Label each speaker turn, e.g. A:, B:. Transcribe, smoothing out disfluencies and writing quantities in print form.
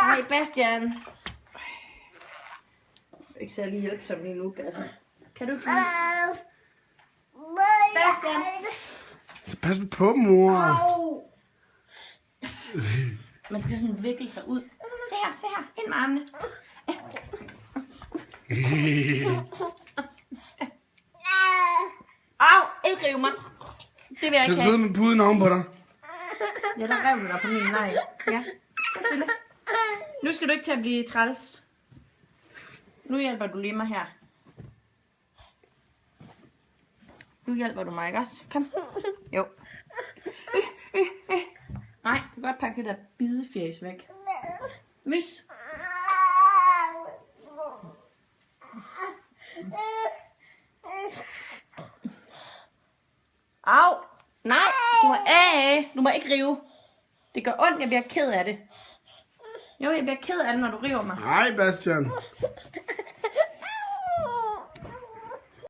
A: Hej, Bastian. Ikke særlig hjælpsom lige nu, Bastian. Kan du ikke lide? Bastian.
B: Så pas nu på, mor.
A: Au. Man skal sådan vikle sig ud. Se her. Ind med armene. Au, ikke rive mig. Det vil jeg
B: Kan
A: ikke
B: du
A: have.
B: sidde med puden oven på dig?
A: Ja, der rev du dig på min nej. Ja, så stille. Nu skal du ikke til at blive træls. Nu hjælper du lige mig her. Nu hjælper du mig, ikke også? Kom. Jo. Nej, du kan godt pakke det der bidefjæs væk. Mys. Au. Nej, du må ikke rive. Det gør ondt, jeg bliver ked af det. Jo, jeg bliver ked af det, når du river mig.
B: Hej, Bastian.